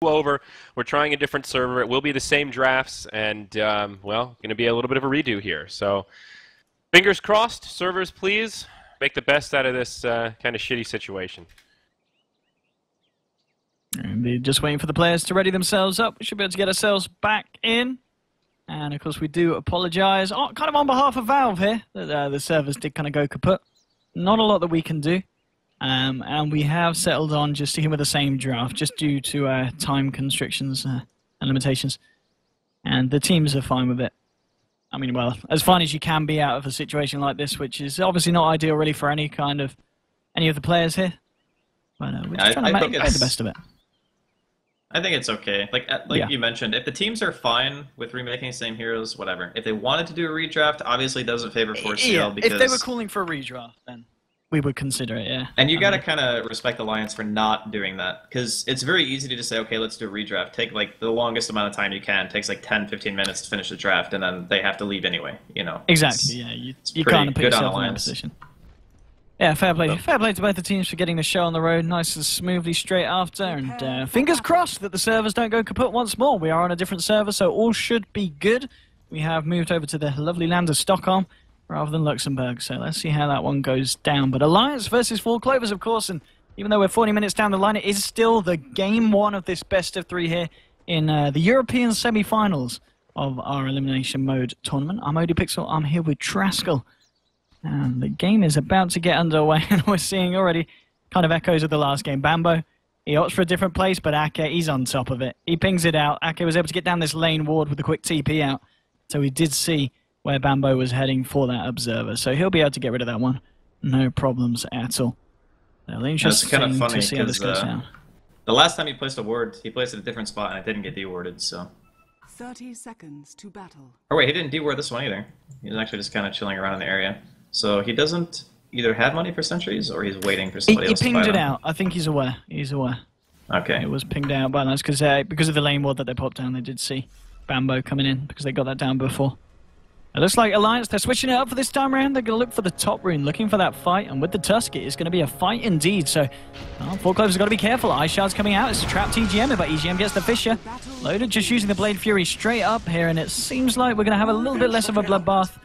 over. We're trying a different server. It will be the same drafts, and well, going to be a little bit of a redo here. So, fingers crossed. Servers, please make the best out of this kind of shitty situation. And just waiting for the players to ready themselves up. We should be able to get ourselves back in. And of course, we do apologize, kind of on behalf of Valve here, that the servers did kind of go kaput. Not a lot that we can do. And we have settled on just sticking with the same draft, just due to time constrictions and limitations. And the teams are fine with it. I mean, well, as fine as you can be out of a situation like this, which is obviously not ideal really for any of the players here. But we're just trying to make the best of it. I think it's okay. Like you mentioned, if the teams are fine with remaking same heroes, whatever. If they wanted to do a redraft, obviously it doesn't favor 4CL because if they were calling for a redraft, then we would consider it, yeah. And you got to kind of respect Alliance for not doing that, because it's very easy to just say, okay, let's do a redraft. Take like the longest amount of time you can. It takes like 10-15 minutes to finish the draft, and then they have to leave anyway. You know. Exactly. You can't put yourself in that position. Yeah, fair play. Fair play to both the teams for getting the show on the road nice and smoothly straight after. And fingers crossed that the servers don't go kaput once more. We are on a different server, so all should be good. We have moved over to the lovely land of Stockholm rather than Luxembourg. So let's see how that one goes down. But Alliance versus 4 Clovers, of course. And even though we're 40 minutes down the line, it is still the game 1 of this best of 3 here in the European semi-finals of our Elimination Mode tournament. I'm ODPixel. I'm here with Traskell. And the game is about to get underway, and we're seeing already kind of echoes of the last game. Bambo, he opts for a different place, but Ake, he's on top of it. He pings it out. Ake was able to get down this lane ward with a quick TP out, so he did see where Bambo was heading for that observer. So he'll be able to get rid of that one. No problems at all. It's kind of funny because the last time he placed a ward, he placed it at a different spot, and it didn't get dewarded, so... 30 seconds to battle. Oh wait, he didn't deward this one either. He was actually just kind of chilling around in the area. So he doesn't either have money for sentries, or he's waiting for somebody else to pinged it out. I think he's aware. He's aware. Okay. It was pinged out by us because of the lane ward that they popped down. They did see Bambo coming in because they got that down before. It looks like Alliance, they're switching it up for this time around. They're going to look for the top rune, looking for that fight. And with the Tusk, it is going to be a fight indeed. So, 4 Clovers have got to be careful. Ice Shard's coming out. It's a trap TGM, but EGM gets the Fisher. Loaded just using the Blade Fury straight up here. And it seems like we're going to have a little bit less of a bloodbath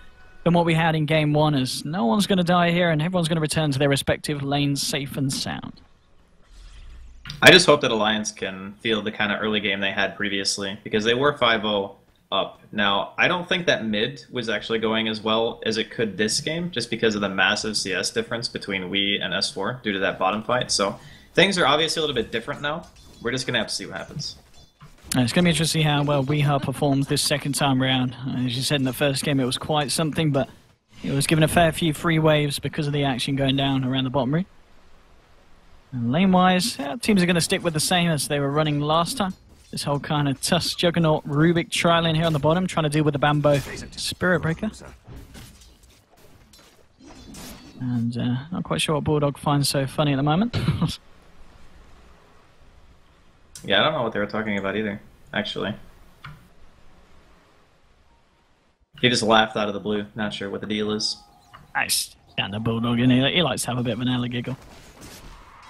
than what we had in game 1, as no one's going to die here and everyone's going to return to their respective lanes safe and sound. I just hope that Alliance can feel the kind of early game they had previously, because they were 5-0 up. Now, I don't think that mid was actually going as well as it could this game, just because of the massive CS difference between we and S4 due to that bottom fight. So things are obviously a little bit different now. We're just going to have to see what happens. It's going to be interesting how well Weeha performed this second time round. As you said in the first game, it was quite something, but it was given a fair few free waves because of the action going down around the bottom ring. And lane-wise, teams are going to stick with the same as they were running last time. This whole kind of Tusk, Juggernaut, Rubik trialing here on the bottom, trying to deal with the Bambo Spirit Breaker. And not quite sure what Bulldog finds so funny at the moment. Yeah, I don't know what they were talking about either, actually. He just laughed out of the blue, not sure what the deal is. Nice. Standard Bulldog, and he likes to have a bit of an early giggle.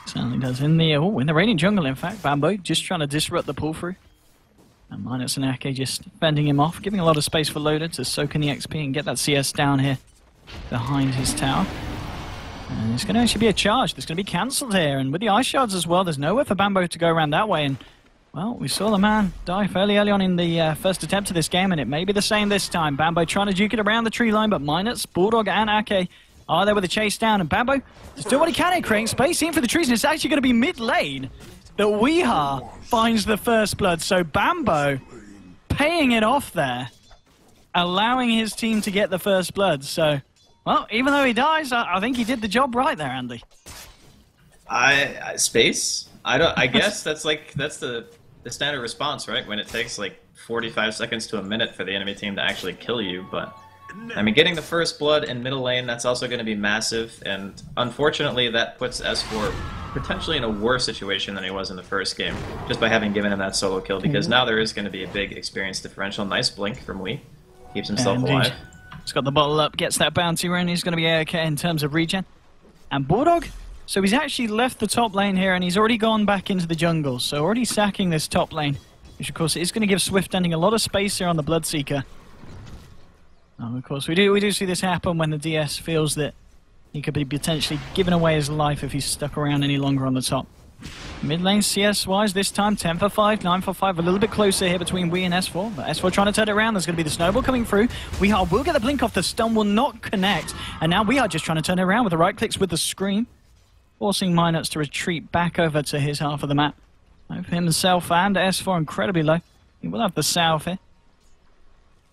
Certainly does. In the Raining Jungle, in fact, Bambo just trying to disrupt the pull-through. And Minus and Ake just fending him off, giving a lot of space for Loader to soak in the XP and get that CS down here behind his tower. And it's going to actually be a charge that's going to be cancelled here. And with the Ice Shards as well, there's nowhere for Bambo to go around that way. And, well, we saw the man die fairly early on in the first attempt of this game, and it may be the same this time. Bambo trying to duke it around the tree line, but Minus, Bulldog, and Ake are there with a chase down. And Bambo just doing what he can here, creating space in for the trees. And it's actually going to be mid-lane that Weeha finds the first blood. So Bambo paying it off there, allowing his team to get the first blood. So... well, even though he dies, I think he did the job right there, Andy. Space? I guess that's the standard response, right? When it takes like 45 seconds to a minute for the enemy team to actually kill you. But I mean, getting the first blood in middle lane, that's also going to be massive. And unfortunately, that puts S4 potentially in a worse situation than he was in the first game, just by having given him that solo kill. Because now there is going to be a big experience differential. Nice blink from Wee. Keeps himself alive. He's got the bottle up, gets that bounty rune. He's going to be okay in terms of regen. And Bulldog So he's actually left the top lane here, and he's already gone back into the jungle. So already sacking this top lane, which of course is going to give Swift Ending a lot of space here on the Bloodseeker. Of course, we do see this happen when the DS feels that he could be potentially giving away his life if he's stuck around any longer on the top. Mid lane CS-wise this time, 10 for 5, 9 for 5, a little bit closer here between Wii and S4. But S4 trying to turn it around, there's going to be the snowball coming through. Weehar will get the blink off, the stun will not connect. And now Weehar just trying to turn it around with the right clicks with the scream. Forcing Minus to retreat back over to his half of the map. Both himself and S4 incredibly low. He will have the south here.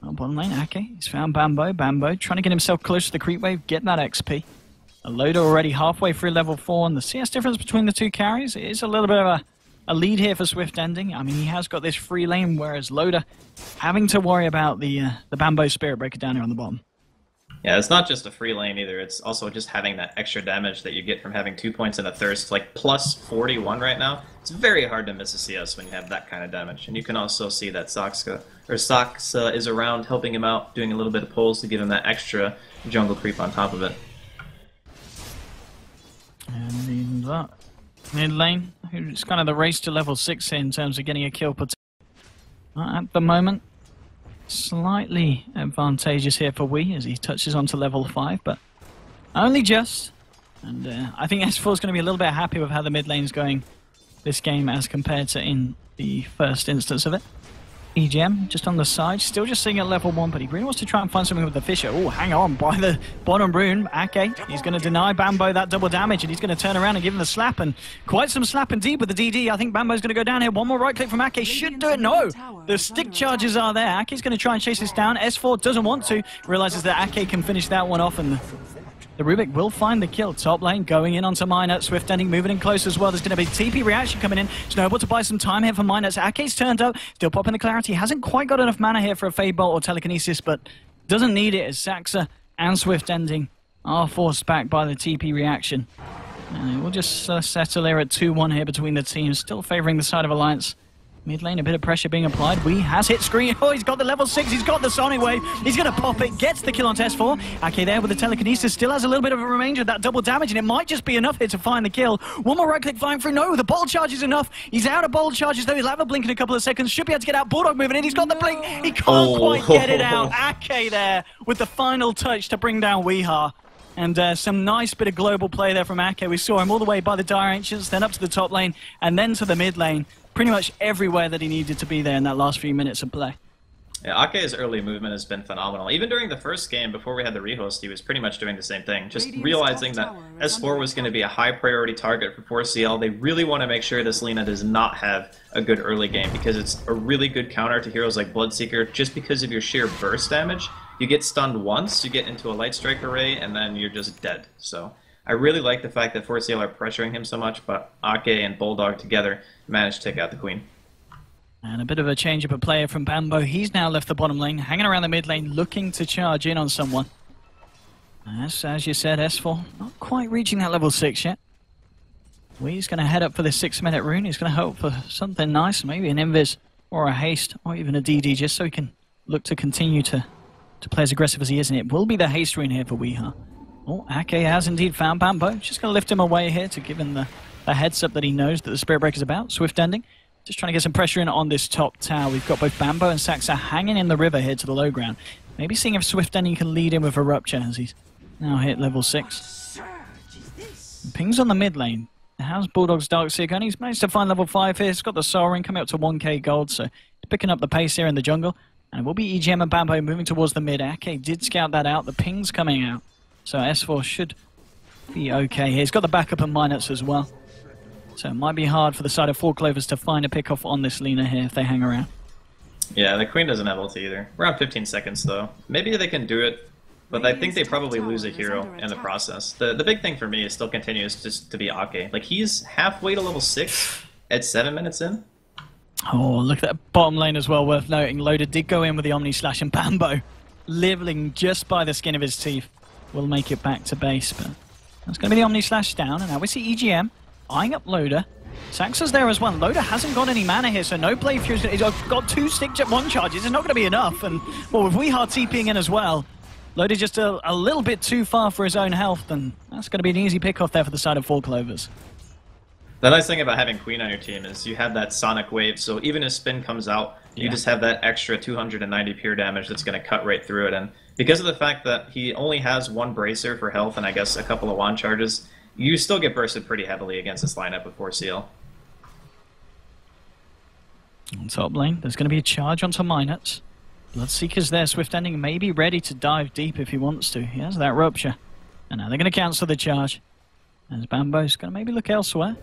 On bottom lane, Ake, he's found Bambo. Bambo trying to get himself close to the creep wave, get that XP. A loader already halfway through level 4, and the CS difference between the two carries is a little bit of a lead here for Swift Ending. I mean, he has got this free lane, whereas Loader having to worry about the Bambo Spirit Breaker down here on the bottom. Yeah, it's not just a free lane either. It's also just having that extra damage that you get from having 2 points in a Thirst, like plus 41 right now. It's very hard to miss a CS when you have that kind of damage. And you can also see that Soxa is around helping him out, doing a little bit of pulls to give him that extra jungle creep on top of it. And that mid lane, it's kind of the race to level 6 here in terms of getting a kill per at the moment. Slightly advantageous here for Wii as he touches onto level 5, but only just. And I think S4 is going to be a little bit happy with how the mid lane's going this game as compared to in the first instance of it. EGM just on the side, still just sitting at level 1, but he really wants to try and find something with the Fisher. Oh, hang on, by the bottom rune, Ake, he's going to deny Bambo that double damage, and he's going to turn around and give him the slap, and quite some slap indeed with the DD. I think Bambo's going to go down here. One more right click from Ake, should do it. No, the stick charges are there. Ake's going to try and chase this down. S4 doesn't want to, realizes that Ake can finish that one off, and the Rubik will find the kill. Top lane going in onto Minot. Swift Ending moving in close as well. There's going to be TP reaction coming in. Snowball to buy some time here for Minot. Ake's turned up. Still popping the clarity. Hasn't quite got enough mana here for a Fade Bolt or Telekinesis, but doesn't need it as Saxa and Swift Ending are forced back by the TP reaction. And we'll just settle here at 2-1 here between the teams. Still favouring the side of Alliance. Mid lane, a bit of pressure being applied. Wee has hit screen. Oh, he's got the level 6. He's got the Sonic Wave. He's going to pop it. Gets the kill on S4. Ake there with the Telekinesis. Still has a little bit of a remainder of that double damage, and it might just be enough here to find the kill. One more right click flying through. No, the bolt charge is enough. He's out of bolt charges, though. He'll have a blink in a couple of seconds. Should be able to get out. Bulldog moving in. He's got the blink. He can't quite get it out. Ake there with the final touch to bring down Weehar. And some nice bit of global play there from Ake. We saw him all the way by the Dire Ancients, then up to the top lane, and then to the mid lane. Pretty much everywhere that he needed to be there in that last few minutes of play. Yeah, Ake's early movement has been phenomenal. Even during the first game, before we had the rehost, he was pretty much doing the same thing. Just realizing that S4 was going to be a high priority target for 4CL. They really want to make sure this Lina does not have a good early game, because it's a really good counter to heroes like Bloodseeker, just because of your sheer burst damage. You get stunned once, you get into a Light Strike array, and then you're just dead. So I really like the fact that 4CL are pressuring him so much, but Ake and Bulldog together managed to take out the Queen. And a bit of a change up of player from Bambo. He's now left the bottom lane, hanging around the mid lane, looking to charge in on someone. As you said, S4 not quite reaching that level 6 yet. Wee's going to head up for the 6-minute rune. He's going to hope for something nice, maybe an Invis or a Haste or even a DD, just so he can look to continue to play as aggressive as he is. And it will be the Haste rune here for Weehar. Oh, Ake has indeed found Bambo. Just going to lift him away here to give him the heads up that he knows that the Spirit Breaker's about. Swift Ending. Just trying to get some pressure in on this top tower. We've got both Bambo and Saxa hanging in the river here to the low ground. Maybe seeing if Swift Ending can lead in with a Rupture as he's now hit level 6. And Ping's on the mid lane. How's Bulldog's Darkseer going? He's managed to find level 5 here. He's got the Soul Ring coming up to 1k gold, so he's picking up the pace here in the jungle. And it will be EGM and Bambo moving towards the mid. Ake did scout that out. The ping's coming out. So S4 should be okay here. He's got the backup and Minutes as well. So it might be hard for the side of 4 Clovers to find a pick-off on this Lina here if they hang around. Yeah, the Queen doesn't have ult either. We're on 15 seconds though. Maybe they can do it, but I think they probably lose a hero in the process. The big thing for me is still continues just to be Ake. Like, he's halfway to level 6 at 7 minutes in. Oh, look at that bottom lane as well, worth noting. Loader did go in with the Omni Slash, and Bambo, living just by the skin of his teeth, will make it back to base. But that's going to be the Omni Slash down, and now we see EGM eyeing up Loader. Saxa's there as well. Loader hasn't got any mana here, so no play Fuse. He's got 2 stick jet 1 charges. It's not going to be enough. And well, with Weehar TPing in as well, Loader just a little bit too far for his own health, and that's going to be an easy pick-off there for the side of 4 Clovers. The nice thing about having Queen on your team is you have that Sonic Wave, so even if Spin comes out, you just have that extra 290 pure damage that's going to cut right through it. And because of the fact that he only has 1 Bracer for health and I guess a couple of wand charges, you still get bursted pretty heavily against this lineup with 4CL. On top lane, there's going to be a charge onto Minutes. Bloodseeker's there, Swift Ending may be ready to dive deep if he wants to. He has that Rupture. And now they're going to cancel the charge. As Bambo's going to maybe look elsewhere.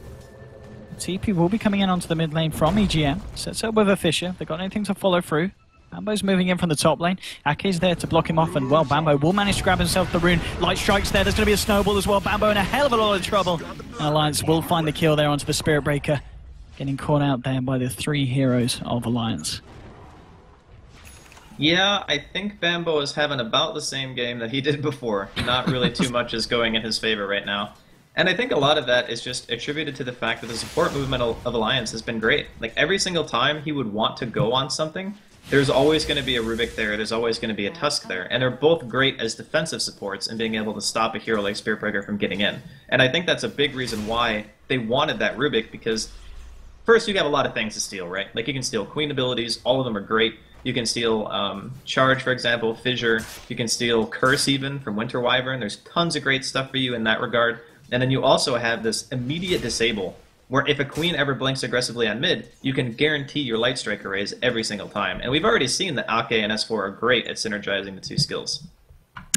TP will be coming in onto the mid lane from EGM. Sets up with a Fissure. If they've got anything to follow through. Bambo's moving in from the top lane. Ake's there to block him off, and well, Bambo will manage to grab himself the rune. Light Strike's there. There's going to be a snowball as well. Bambo in a hell of a lot of trouble. And Alliance will find the kill there onto the Spirit Breaker. Getting caught out there by the 3 heroes of Alliance. Yeah, I think Bambo is having about the same game that he did before. Not really too much is going in his favor right now. And I think a lot of that is just attributed to the fact that the support movement of Alliance has been great. Like, every single time he would want to go on something, there's always going to be a Rubik there, there's always going to be a Tusk there. And they're both great as defensive supports in being able to stop a hero like Spirit Breaker from getting in. And I think that's a big reason why they wanted that Rubik, because first, you have a lot of things to steal, right? Like, you can steal Queen abilities, all of them are great. You can steal Charge, for example, Fissure. You can steal Curse even from Winter Wyvern. There's tons of great stuff for you in that regard. And then you also have this immediate disable, where if a Queen ever blinks aggressively on mid, you can guarantee your Light Strike arrays every single time. And we've already seen that Ake and S4 are great at synergizing the 2 skills.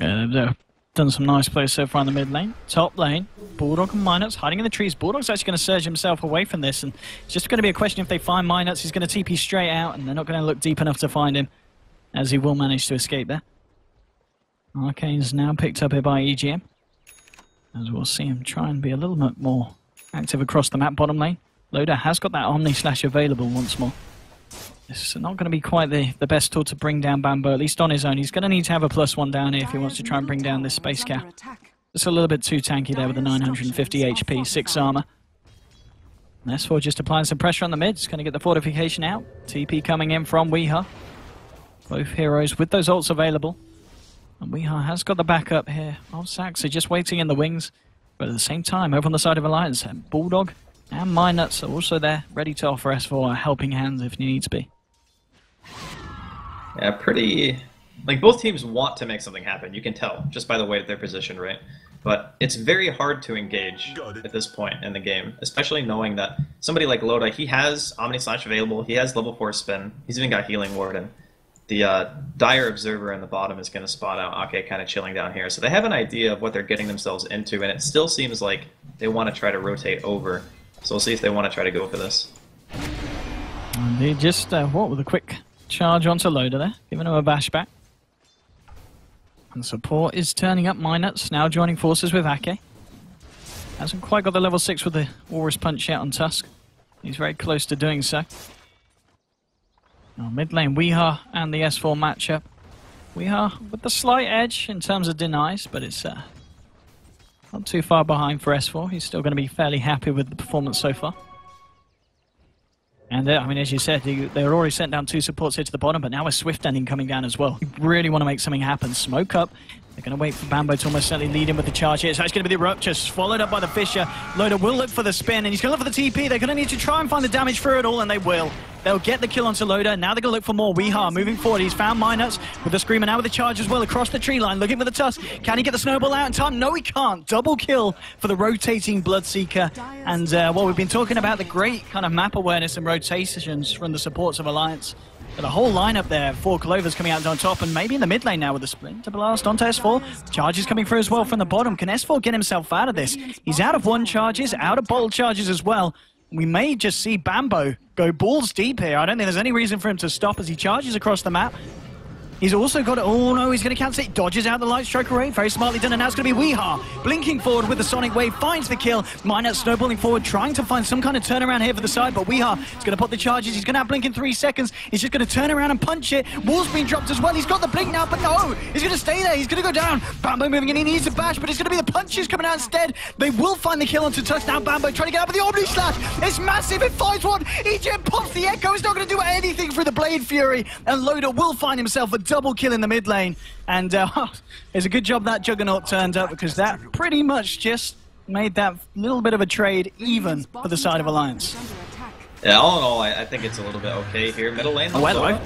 Yeah, they've done some nice plays so far in the mid lane. Top lane, Bulldog and Minutes hiding in the trees. Bulldog's actually going to surge himself away from this, and it's just going to be a question if they find Minutes, he's going to TP straight out, and they're not going to look deep enough to find him, as he will manage to escape there. Arcane's now picked up here by EGM, as we'll see him try and be a little bit more active across the map. Bottom lane, Loader has got that Omni Slash available once more. This is not going to be quite the best tool to bring down Bambo, at least on his own. He's going to need to have a +1 down here if he wants to try and bring down this Space Cow. Just a little bit too tanky there with the 950 HP, 6 armor. And S4 just applying some pressure on the mid. He's going to get the fortification out. TP coming in from Weeha. Both heroes with those ults available. And Weeha has got the backup here of Saxo, just waiting in the wings. But at the same time, over on the side of Alliance, Bulldog and Minuts are also there, ready to offer S4 a helping hand if needs be. Yeah, pretty... Like, both teams want to make something happen, you can tell, just by the way that they're positioned, right? But it's very hard to engage at this point in the game, especially knowing that somebody like Loda, he has Omni Slash available, he has level 4 spin, he's even got Healing Ward, and the Dire Observer in the bottom is going to spot out Ake kind of chilling down here. So they have an idea of what they're getting themselves into, and it still seems like they want to try to rotate over. So we'll see if they want to try to go for this. And they just, what, with a quick charge onto Loader there, giving him a bash back. And support is turning up. Minuts now joining forces with Ake. Hasn't quite got the level 6 with the Aurus Punch yet on Tusk. He's very close to doing so. Now, mid lane, Weeha and the S4 matchup. Weeha with the slight edge in terms of denies, but it's not too far behind for S4. He's still going to be fairly happy with the performance so far. And I mean, as you said, they're already sent down 2 supports here to the bottom, but now a Swift Ending coming down as well. You really want to make something happen. Smoke up. They're going to wait for Bambo to almost certainly lead in with the charge here. So it's going to be the Rupture, followed up by the Fissure. Loader will look for the spin, and he's going to look for the TP. They're going to need to try and find the damage through it all, and they will. They'll get the kill onto Loader. Now they're going to look for more. Weeha moving forward. He's found Minuts with the Screamer, now with the charge as well across the tree line. Looking for the Tusk. Can he get the snowball out in time? No, he can't. Double kill for the rotating Bloodseeker. And, well, we've been talking about the great kind of map awareness and rotations from the supports of Alliance. But the whole lineup there, 4 Clovers coming out on top, and maybe in the mid lane now with the Splinter Blast onto S4. Charges coming through as well from the bottom. Can S4 get himself out of this? He's out of 1 charges, out of bottle charges as well. We may just see Bambo go balls deep here. I don't think there's any reason for him to stop as he charges across the map. He's also got it. Oh no, he's going to cancel it. Dodges out the Light Strike array. Very smartly done, and now it's going to be Weeha. Blinking forward with the Sonic Wave, finds the kill. Minot snowballing forward, trying to find some kind of turnaround here for the side, but Weeha is going to pop the charges. He's going to have Blink in 3 seconds. He's just going to turn around and punch it. Wall's been dropped as well. He's got the Blink now, but no, he's going to stay there. He's going to go down. Bambo moving in. He needs a bash, but it's going to be the punches coming out instead. They will find the kill onto Touch. Now Bambo trying to get out with the Omni Slash. It's massive. It finds one. EGM pops the Echo. It's not going to do anything for the Blade Fury, and Loader will find himself a double kill in the mid lane. And it's a good job that Juggernaut turned up, because that pretty much just made that little bit of a trade even for the side of Alliance. Yeah, all in all, I think it's a little bit okay here. Middle lane. Well,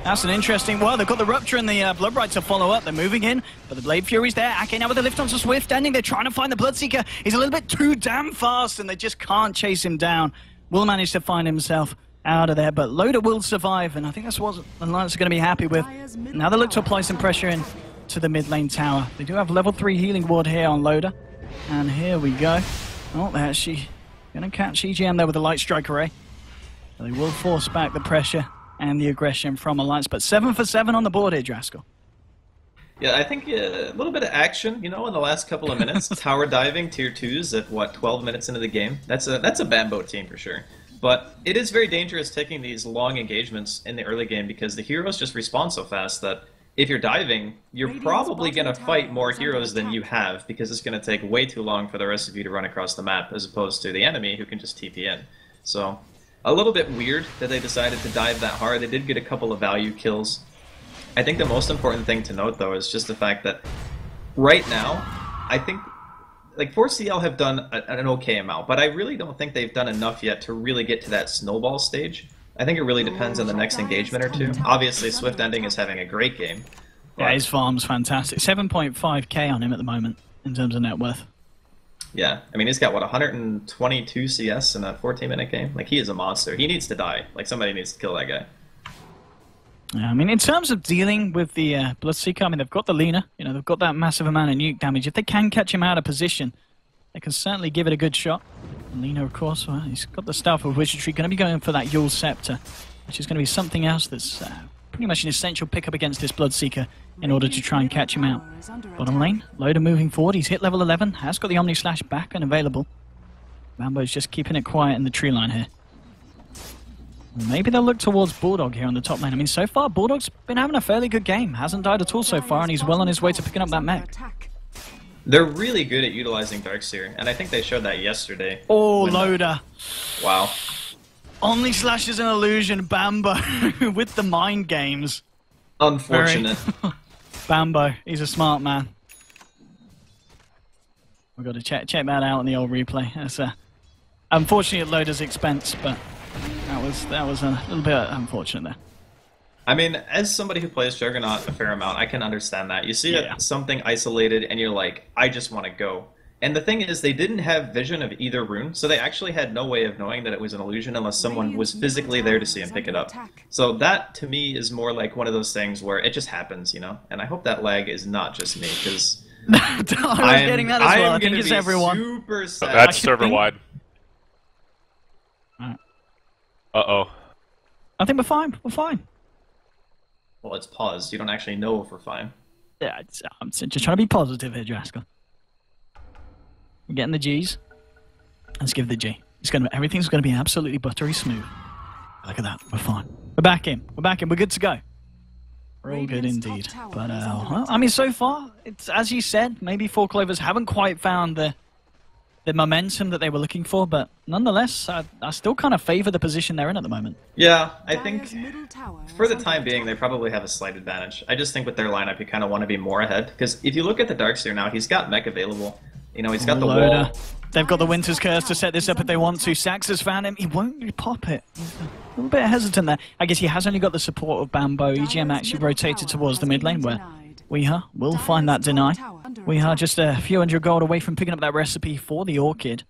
that's an interesting... Well, they've got the Rupture and the Blood Bright to follow up. They're moving in, but the Blade Fury's there. Ake now with the lift onto Swift ending. They're trying to find the Bloodseeker. He's a little bit too damn fast, and they just can't chase him down. Will manage to find himself out of there, but Loda will survive, and I think that's what Alliance are going to be happy with. Now they look to apply some pressure in to the mid lane tower. They do have level 3 healing ward here on Loda, and here we go. Oh, they're actually going to catch EGM there with a Light Strike Array. So they will force back the pressure and the aggression from Alliance, but 7 for 7 on the board here, Draskell. Yeah, I think a little bit of action, you know, in the last couple of minutes. Tower diving, tier 2s at, what, 12 minutes into the game? That's a Bambo team for sure. But it is very dangerous taking these long engagements in the early game, because the heroes just respawn so fast that if you're diving, you're probably going to fight more heroes than you have, because it's going to take way too long for the rest of you to run across the map, as opposed to the enemy who can just TP in. So, a little bit weird that they decided to dive that hard. They did get a couple of value kills. I think the most important thing to note, though, is just the fact that right now, I think like 4CL have done an okay amount, but I really don't think they've done enough yet to really get to that snowball stage. I think it really depends on the next engagement or two. Obviously, Swift Ending is having a great game. Yeah, his farm's fantastic. 7.5k on him at the moment in terms of net worth. Yeah, I mean, he's got, what, 122 CS in a 14-minute game? Like, he is a monster. He needs to die. Like, somebody needs to kill that guy. Yeah, I mean, in terms of dealing with the Bloodseeker, I mean, they've got the Lina, you know, they've got that massive amount of nuke damage. If they can catch him out of position, they can certainly give it a good shot. And Lina, of course, well, he's got the Staff of Wizardry, going to be going for that Yule Scepter, which is going to be something else that's pretty much an essential pickup against this Bloodseeker in order to try and catch him out. Bottom lane, Loda moving forward, he's hit level 11, has got the Omni Slash back and available. Bambo's just keeping it quiet in the tree line here. Maybe they'll look towards Bulldog here on the top lane. I mean, so far, Bulldog's been having a fairly good game. Hasn't died at all so far, and he's well on his way to picking up that mech. They're really good at utilizing Darkseer, and I think they showed that yesterday. Oh, Loda. Wow. Omni Slash is an illusion, Bambo, with the mind games. Unfortunate. Bambo, he's a smart man. We've got to check that out on the old replay. That's unfortunately at Loda's expense, but that was a little bit unfortunate there. I mean, as somebody who plays Juggernaut a fair amount, I can understand that. You see something isolated, and you're like, I just want to go. And the thing is, they didn't have vision of either rune, so they actually had no way of knowing that it was an illusion unless someone was physically there to see and pick it up. So that, to me, is more like one of those things where it just happens, you know? And I hope that lag is not just me, because I was getting that as well. I think it's everyone. Super sad. That's server-wide. Uh-oh. I think we're fine. We're fine. Well, it's paused. You don't actually know if we're fine. Yeah, I'm just trying to be positive here, Draskell. We're getting the G's. Let's give the G. Everything's going to be absolutely buttery smooth. Look at that. We're fine. We're back in. We're back in. We're good to go. We're all good indeed. But, well, I mean, so far, it's as you said, maybe 4 Clovers haven't quite found the momentum that they were looking for, but nonetheless, I still kind of favor the position they're in at the moment. Yeah, I think for the time being, they probably have a slight advantage. I just think with their lineup, you kind of want to be more ahead, because if you look at the Darkseer now, he's got mech available. You know, he's got the wall. They've got the Winter's Curse to set this up if they want to. Sax has found him. He won't really pop it. He's a little bit hesitant there. I guess he has only got the support of Bambo. EGM actually rotated towards the mid lane, where Weeha will find that deny. Weeha just a few hundred gold away from picking up that recipe for the Orchid.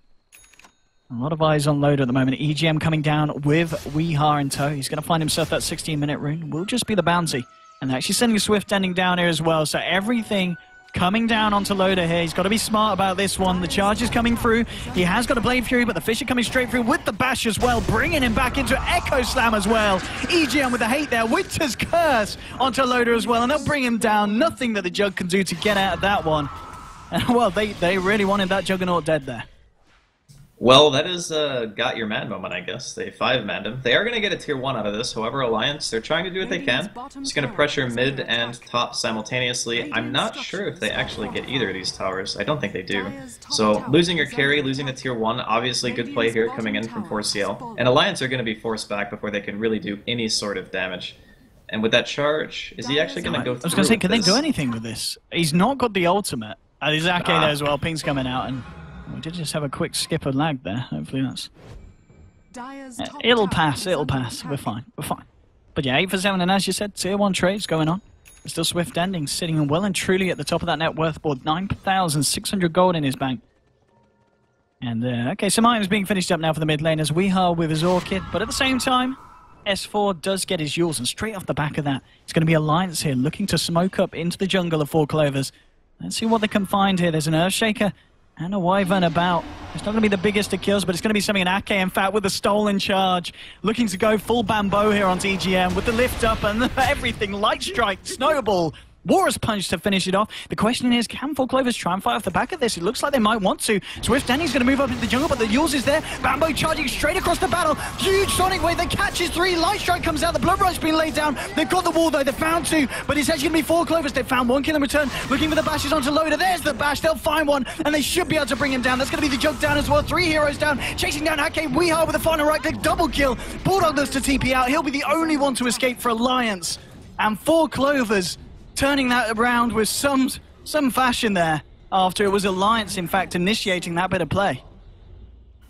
A lot of eyes on Loda at the moment. EGM coming down with Weeha in tow. He's going to find himself that 16-minute rune. Will just be the bounty. And they're actually sending Swift Ending down here as well. So everything coming down onto Loda here. He's got to be smart about this one. The charge is coming through. He has got a Blade Fury, but the Fish are coming straight through with the Bash as well, bringing him back into Echo Slam as well. EGM with the hate there. Winter's Curse onto Loda as well, and they'll bring him down. Nothing that the Jug can do to get out of that one. And, well, they really wanted that Juggernaut dead there. Well, that is got your man moment, I guess. They 5-manned him. They are going to get a tier 1 out of this. However, Alliance, they're trying to do what they can. Just going to pressure mid and top simultaneously. I'm not sure if they actually get either of these towers. I don't think they do. So, losing your carry, losing the tier 1, obviously good play here coming in from 4CL. And Alliance are going to be forced back before they can really do any sort of damage. And with that charge, is he actually going to go through? I was going to say, can they do anything with this? He's not got the ultimate. There's Ake there as well. Ping's coming out, and we did just have a quick skip of lag there. Hopefully that's... it'll pass, it'll pass. We're fine, we're fine. But yeah, 8 for 7, and as you said, tier 1 trades going on. There's still Swift Ending sitting well and truly at the top of that net worth board. 9,600 gold in his bank. And okay, some items being finished up now for the mid lane as Weehar with his Orchid, but at the same time, S4 does get his Yules, and straight off the back of that, it's going to be Alliance here looking to smoke up into the jungle of 4 Clovers. Let's see what they can find here. There's an Earthshaker and a Wyvern about. It's not going to be the biggest of kills, but it's going to be something in Ake, in fact, with the stolen charge. Looking to go full Bamboo here onto EGM with the lift up and everything. Light Strike, Snowball, Warrior's Punch to finish it off. The question is, can 4 Clovers try and fight off the back of this? It looks like they might want to. Swift Danny's going to move up into the jungle, but the Yules is there. Bamboo charging straight across the battle. Huge Sonic Wave. They catches 3. Light Strike comes out. The Blood Rush being laid down. They've got the wall, though. They found 2, but it's actually going to be 4 Clovers. They found 1 kill in return. Looking for the bashes onto Loader. There's the bash. They'll find one, and they should be able to bring him down. That's going to be the Jug down as well. 3 heroes down. Chasing down Ake. Weehar with a final right click. Double kill. Bulldog does to TP out. He'll be the only one to escape for Alliance. And 4 Clovers turning that around with some fashion there after it was Alliance, in fact, initiating that bit of play.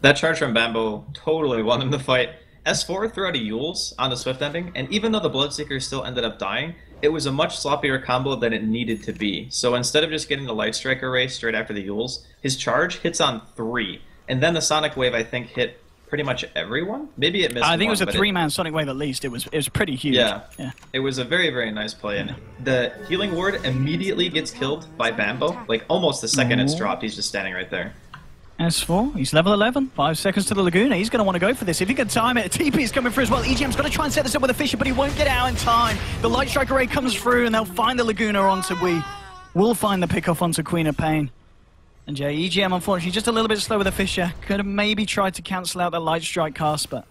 That charge from Bamboo totally won them the fight. S4 threw out a Yules on the Swift Ending, and even though the Bloodseeker still ended up dying, it was a much sloppier combo than it needed to be. So instead of just getting the Light Strike array straight after the Yules, his charge hits on 3. And then the Sonic Wave, I think, hit pretty much everyone. Maybe it missed I think one, it was a 3-man Sonic Wave at least. It was pretty huge. Yeah. It was a very, very nice play. And the Healing Ward immediately gets killed by Bamboo. Like, almost the second it's dropped, he's just standing right there. S4, he's level 11, 5 seconds to the Laguna. He's going to want to go for this. If he can time it, TP's coming through as well. EGM's got to try and set this up with a Fisher, but he won't get out in time. The Light Strike array comes through, and they'll find the Laguna onto We'll find the pickoff onto Queen of Pain. And yeah, EGM, unfortunately, just a little bit slow with the Fisher. Could have maybe tried to cancel out that Light Strike cast, but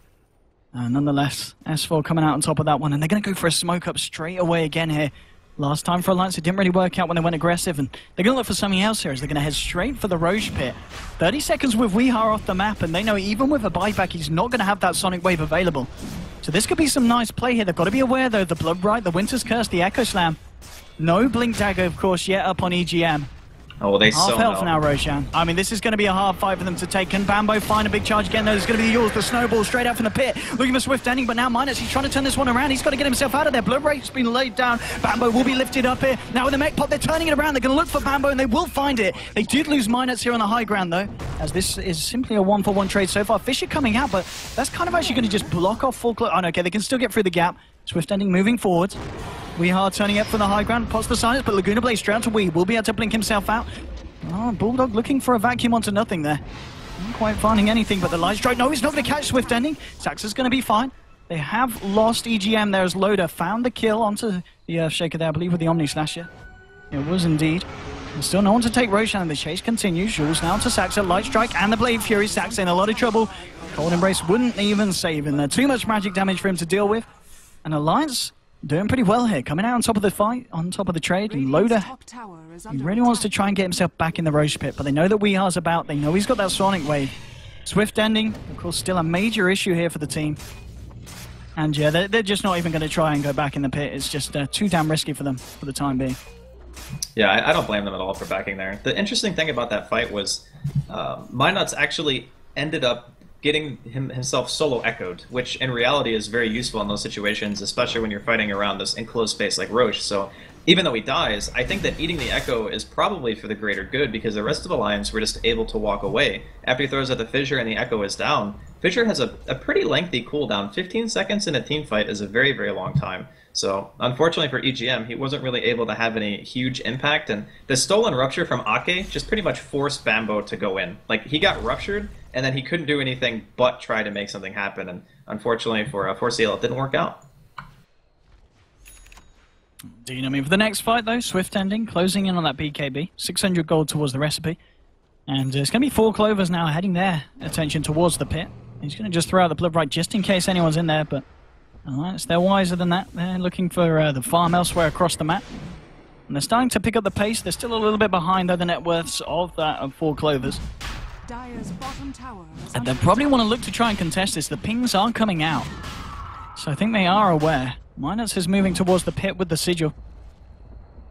nonetheless, S4 coming out on top of that one. And they're going to go for a smoke up straight away again here. Last time for Alliance, it didn't really work out when they went aggressive, and they're going to look for something else here as they're going to head straight for the Roche Pit. 30 seconds with Weehar off the map, and they know even with a buyback, he's not going to have that Sonic Wave available. So this could be some nice play here. They've got to be aware, though, the Blood Bright, the Winter's Curse, the Echo Slam. No Blink Dagger, of course, yet up on EGM. Oh, they half health now, Roshan. I mean, this is going to be a hard fight for them to take. Can Bamboo find a big charge again? There's going to be yours. The Snowball straight out from the pit. Looking for Swift Ending, but now Minus, he's trying to turn this one around. He's got to get himself out of there. Blood Rate's been laid down. Bamboo will be lifted up here. Now with the mech pop, they're turning it around. They're going to look for Bamboo, and they will find it. They did lose Minus here on the high ground, though, as this is simply a 1-for-1 trade so far. Fisher coming out, but that's kind of actually going to just block off full... Oh, no, okay, they can still get through the gap. Swift Ending moving forward. Weehar turning up for the high ground. Pots the silence, but Laguna Blaze straight out to will be able to blink himself out. Oh, Bulldog looking for a vacuum onto nothing there. Not quite finding anything but the Light Strike. No, he's not going to catch Swift Ending. Saxa's going to be fine. They have lost EGM there as Loader found the kill onto the Earthshaker there, I believe, with the Omni Slasher. It was indeed. And still no one to take Roshan. The chase continues. Jules now to Saxa. Light Strike and the Blade Fury. Saxa in a lot of trouble. Cold Embrace wouldn't even save him there. Too much magic damage for him to deal with. And Alliance doing pretty well here, coming out on top of the fight, on top of the trade. And Loader, he really wants to try and get himself back in the Roche Pit, but they know that Weehar's about, they know he's got that Sonic Wave. Swift Ending, of course, still a major issue here for the team. And yeah, they're just not even going to try and go back in the pit. It's just too damn risky for them for the time being. Yeah, I don't blame them at all for backing there. The interesting thing about that fight was Minuts actually ended up getting himself solo echoed, which in reality is very useful in those situations, especially when you're fighting around this enclosed space like Roche. So even though he dies, I think that eating the echo is probably for the greater good, because the rest of Alliance were just able to walk away. After he throws out the Fissure and the echo is down, Fissure has a pretty lengthy cooldown. 15 seconds in a team fight is a very, very long time. So, unfortunately for EGM, he wasn't really able to have any huge impact, and the stolen Rupture from Ake just pretty much forced Bamboo to go in. Like, he got ruptured, and then he couldn't do anything but try to make something happen, and unfortunately for CL, it didn't work out. Indeed, I mean, for the next fight, though, Swift Ending, closing in on that BKB, 600 gold towards the recipe, and it's going to be 4 Clovers now heading their attention towards the pit. He's going to just throw out the Blood Right just in case anyone's in there, but Alliance, they're wiser than that. They're looking for the farm elsewhere across the map. And they're starting to pick up the pace. They're still a little bit behind, though, the net worths of that of 4 Clovers. And they probably want to look to try and contest this. The pings are coming out. So I think they are aware. Minus is moving towards the pit with the sigil.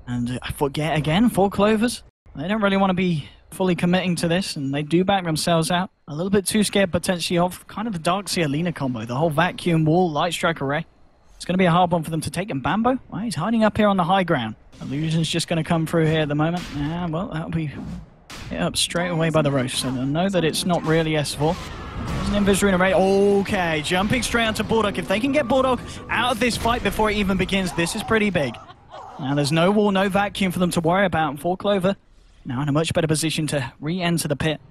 And forget again, 4 Clovers. They don't really want to be fully committing to this, and they do back themselves out. A little bit too scared potentially of kind of the Darkseer-Lina combo, the whole vacuum wall, light strike array. It's going to be a hard one for them to take. And Bambo, well, he's hiding up here on the high ground. Illusion's just going to come through here at the moment. Yeah, well, that'll be hit up straight away by the Roche, so they'll know that it's not really S4. There's an Invis Rune array. Okay, jumping straight onto Bulldog. If they can get Bulldog out of this fight before it even begins, this is pretty big. Now, there's no wall, no vacuum for them to worry about. And 4 Clover now in a much better position to re-enter the pit.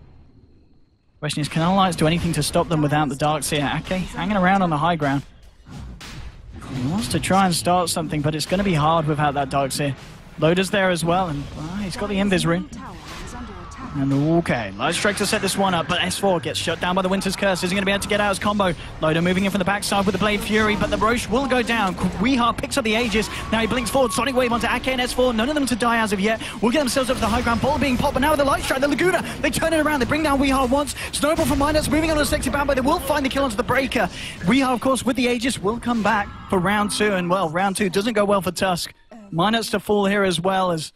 Question is, can Alliance do anything to stop them without the Darkseer? Ake hanging around on the high ground. He wants to try and start something, but it's going to be hard without that Darkseer. Loda's there as well, and he's got the Invis Rune. And okay, Light Strike to set this one up, but S4 gets shut down by the Winter's Curse. Isn't going to be able to get out his combo. Loda moving in from the backside with the Blade Fury, but the Roche will go down. Weehar picks up the Aegis. Now he blinks forward. Sonic Wave onto Ake and S4. None of them to die as of yet. Will get themselves up to the high ground. Ball being popped, but now with the Light Strike, the Laguna, they turn it around. They bring down Weehar once. Snowball from Minus moving on to the Sexy Bambo. They will find the kill onto the Breaker. Weehar, of course, with the Aegis, will come back for round 2. And well, round 2 doesn't go well for Tusk. Minus to fall here as well as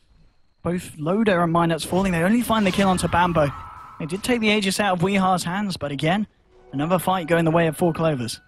both Loda and Minus falling. They only find the kill onto Bambo. They did take the Aegis out of Weehar's hands, but again, another fight going the way of 4 Clovers.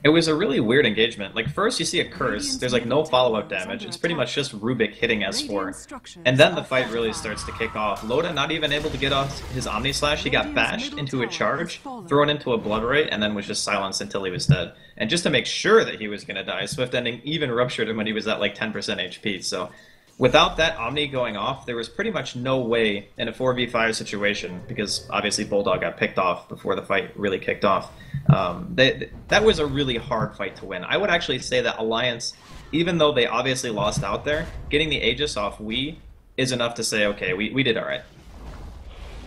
It was a really weird engagement. Like, first you see a curse, there's like no follow-up damage, it's pretty much just Rubik hitting S4. And then the fight really starts to kick off. Loda not even able to get off his Omni Slash, he got bashed into a charge, thrown into a Blood Ray, and then was just silenced until he was dead. And just to make sure that he was going to die, Swift Ending even ruptured him when he was at like 10% HP, so without that Omni going off, there was pretty much no way in a 4v5 situation, because obviously Bulldog got picked off before the fight really kicked off. That was a really hard fight to win. I would actually say that Alliance, even though they obviously lost out there, getting the Aegis off Wii is enough to say, okay, we did alright.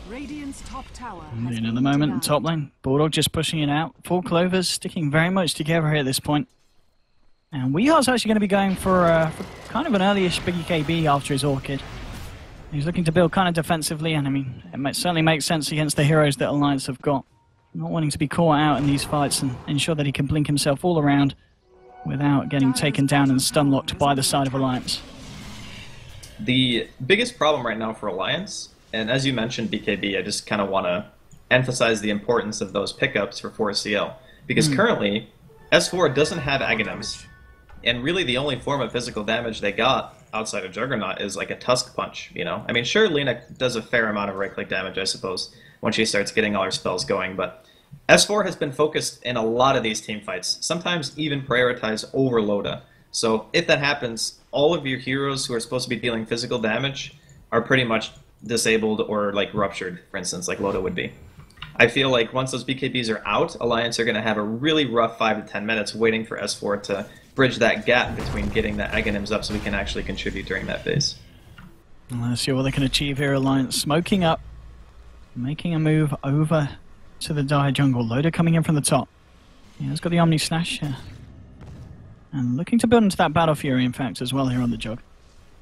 Radiant's top tower In the moment in top lane, Bulldog just pushing it out. 4 Clovers sticking very much together here at this point. And Weehar's actually going to be going for kind of an early-ish BKB after his Orchid. He's looking to build kind of defensively, and I mean, it might certainly make sense against the heroes that Alliance have got. Not wanting to be caught out in these fights and ensure that he can blink himself all around without getting taken down and stun-locked by the side of Alliance. The biggest problem right now for Alliance, and as you mentioned BKB, I just kind of want to emphasize the importance of those pickups for 4CL. Because currently, S4 doesn't have Aghanims. And really the only form of physical damage they got outside of Juggernaut is like a Tusk Punch, you know? I mean, sure, Lina does a fair amount of right-click damage, I suppose, when she starts getting all her spells going, but S4 has been focused in a lot of these team fights, sometimes even prioritized over Loda. So if that happens, all of your heroes who are supposed to be dealing physical damage are pretty much disabled or like ruptured, for instance, like Loda would be. I feel like once those BKBs are out, Alliance are going to have a really rough 5 to 10 minutes waiting for S4 to bridge that gap between getting the Aghanims up so we can actually contribute during that phase. Let's see what they can achieve here. Alliance smoking up, making a move over to the Dire jungle. Loda coming in from the top. Yeah, he's got the Omni Slash here. And looking to build into that Battle Fury, in fact, as well here on the jog.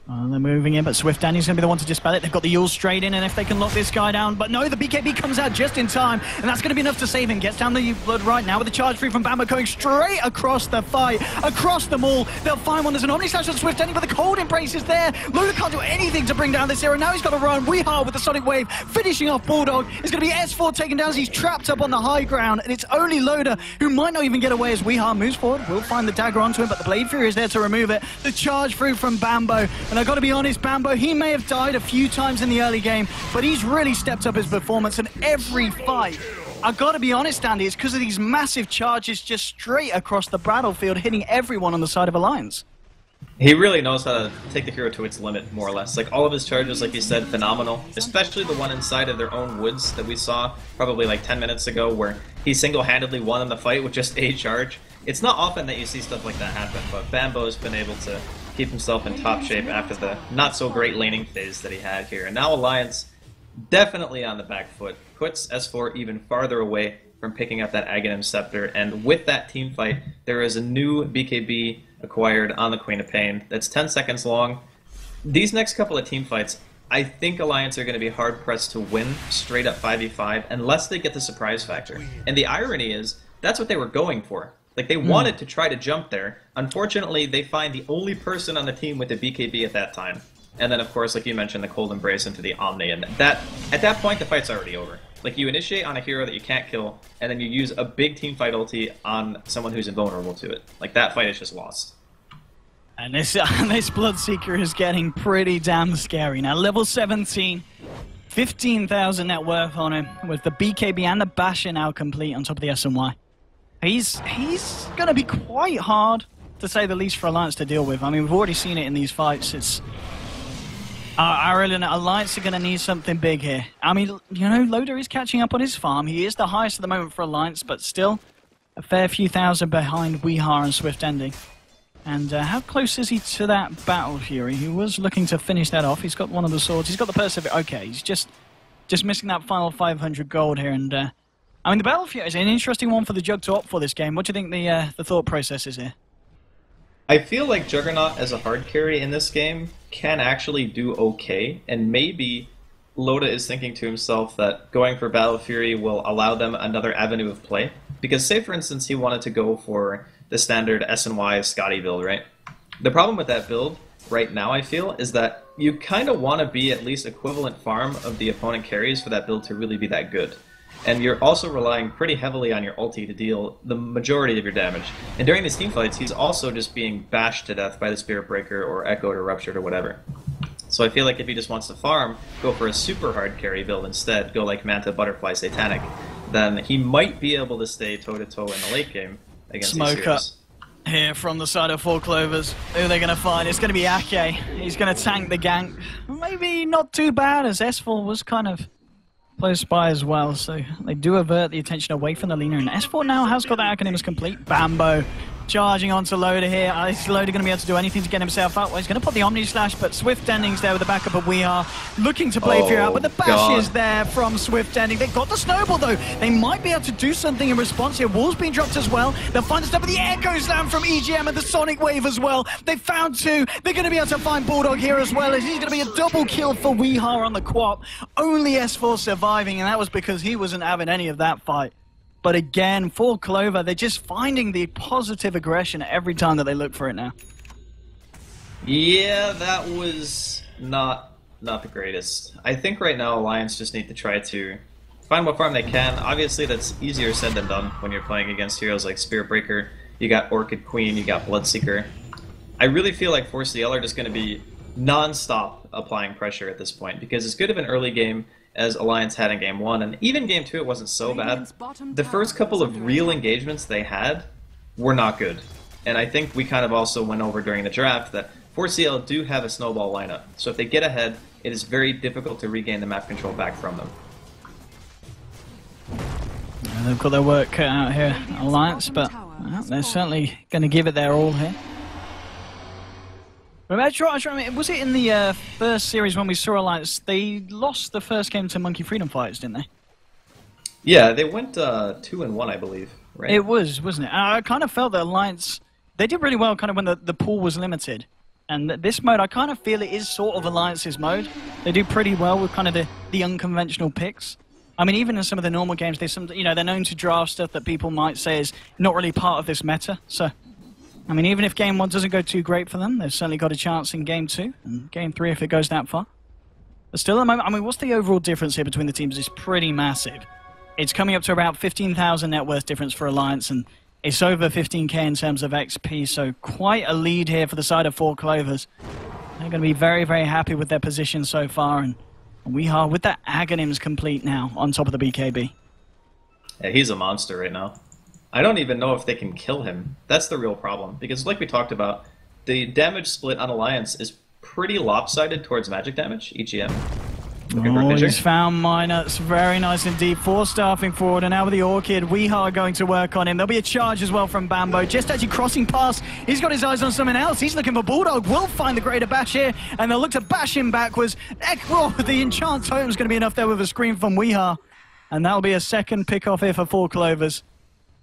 They're moving in, but Swift Danny's going to be the one to dispel it. They've got the Yule straight in, and if they can lock this guy down... But no, the BKB comes out just in time, and that's going to be enough to save him. Gets down the Blood right now with the charge free from Bambo going straight across the fight, across them all. They'll find one. There's an Omni Slash on Swift Danny, but the cold embrace is there. Loda can't do anything to bring down this hero. Now he's got to run. Weehar with the Sonic Wave, finishing off Bulldog. It's going to be S4 taken down as he's trapped up on the high ground, and it's only Loda who might not even get away as Weehar moves forward. Will find the dagger onto him, but the Blade Fury is there to remove it. The charge through from Bambo, and I've got to be honest, Bambo, he may have died a few times in the early game, but he's really stepped up his performance in every fight. I've got to be honest, Andy, it's because of these massive charges just straight across the battlefield, hitting everyone on the side of Alliance. He really knows how to take the hero to its limit, more or less. Like, all of his charges, like you said, phenomenal. Especially the one inside of their own woods that we saw probably like 10 minutes ago, where he single-handedly won in the fight with just a charge. It's not often that you see stuff like that happen, but Bambo's been able to keep himself in top shape after the not-so-great laning phase that he had here. And now Alliance, definitely on the back foot, puts S4 even farther away from picking up that Aghanim Scepter, and with that team fight, there is a new BKB acquired on the Queen of Pain that's 10 seconds long. These next couple of team fights, I think Alliance are going to be hard-pressed to win straight-up 5v5 unless they get the surprise factor. And the irony is, that's what they were going for. Like, they wanted to try to jump there. Unfortunately, they find the only person on the team with the BKB at that time. And then, of course, like you mentioned, the Cold Embrace into the Omni. And at that point, the fight's already over. Like, you initiate on a hero that you can't kill, and then you use a big team fight ulti on someone who's invulnerable to it. Like, that fight is just lost. And this Bloodseeker is getting pretty damn scary. Now, level 17, 15,000 net worth on him, with the BKB and the Basher now complete on top of the SNY. He's going to be quite hard, to say the least, for Alliance to deal with. I mean, we've already seen it in these fights. It's... I really know Alliance are going to need something big here. I mean, you know, Loda is catching up on his farm. He is the highest at the moment for Alliance, but still a fair few thousand behind Weehar and Swift Ending. And how close is he to that Battle Fury? He was looking to finish that off. He's got one of the swords. He's got the Perseverance. Okay, he's just missing that final 500 gold here. And I mean, the Battle Fury is an interesting one for the Jug to opt for this game. What do you think the thought process is here? I feel like Juggernaut as a hard carry in this game can actually do okay, and maybe Loda is thinking to himself that going for Battle Fury will allow them another avenue of play. Because say, for instance, he wanted to go for the standard SNY Scotty build, right? The problem with that build right now, I feel, is that you kind of want to be at least equivalent farm of the opponent carries for that build to really be that good. And you're also relying pretty heavily on your ulti to deal the majority of your damage. And during these teamfights, he's also just being bashed to death by the Spirit Breaker or Echoed or Ruptured or whatever. So I feel like if he just wants to farm, go for a super hard carry build instead, go like Manta, Butterfly, Satanic, then he might be able to stay toe-to-toe in the late game against these Smoke up heroes. here from the side of Four Clovers. Who are they going to find? It's going to be Ake. He's going to tank the gank. Maybe not too bad, as S4 was kind of close by as well, so they do avert the attention away from the Lina. And S4 now has got that Acronymus complete. Bambo charging onto Loda here. Is Loda going to be able to do anything to get himself up? Well, he's going to put the Omni Slash, but Swift Ending's there with the backup of Weehar, looking to play Fear out, but the bash is there from Swift Ending. They've got the Snowball, though. They might be able to do something in response here. Wall's being dropped as well. They'll find the stuff with the Echo Slam from EGM and the Sonic Wave as well. They found two. They're going to be able to find Bulldog here as well, as he's going to be a double kill for Weehar on the Quap. Only S4 surviving, and that was because he wasn't having any of that fight. But again, for Clover, they're just finding the positive aggression every time that they look for it now. Yeah, that was not the greatest. I think right now Alliance just need to try to find what farm they can. Obviously, that's easier said than done when you're playing against heroes like Spirit Breaker. You got Orchid Queen, you got Bloodseeker. I really feel like Force CL are just going to be non-stop applying pressure at this point, because as good of an early game as Alliance had in Game 1, and even Game 2 it wasn't so bad. The first couple of real engagements they had were not good. And I think we kind of also went over during the draft that 4CL do have a snowball lineup, so if they get ahead, it is very difficult to regain the map control back from them. They've got their work cut out here, Alliance, but they're certainly going to give it their all here. Was it in the first series when we saw Alliance, they lost the first game to Monkey Freedom Fighters, didn't they? Yeah, they went 2-1, I believe, right? It was, wasn't it? I kind of felt that Alliance, they did really well kind of when the pool was limited. And this mode, I kind of feel it is sort of Alliance's mode. They do pretty well with kind of the unconventional picks. I mean, even in some of the normal games, they're known to draft stuff that people might say is not really part of this meta, so... I mean, even if Game 1 doesn't go too great for them, they've certainly got a chance in Game 2, and Game 3 if it goes that far. But still, at the moment, I mean, what's the overall difference here between the teams? It's pretty massive. It's coming up to about 15,000 net worth difference for Alliance, and it's over 15k in terms of XP, so quite a lead here for the side of Four Clovers. They're going to be very, very happy with their position so far, and we are with that Aghanims complete now on top of the BKB. Yeah, he's a monster right now. I don't even know if they can kill him. That's the real problem, because like we talked about, the damage split on Alliance is pretty lopsided towards magic damage, EGM. Oh, he's found Miner. It's very nice indeed. 4 staffing forward, and now with the Orchid, Weehar going to work on him. There'll be a charge as well from Bambo. Just actually crossing past, he's got his eyes on something else. He's looking for Bulldog. Will find the greater bash here, and they'll look to bash him backwards. Oh, the enchant totem's going to be enough there with a scream from Weehar. And that'll be a second pick off here for Four Clovers.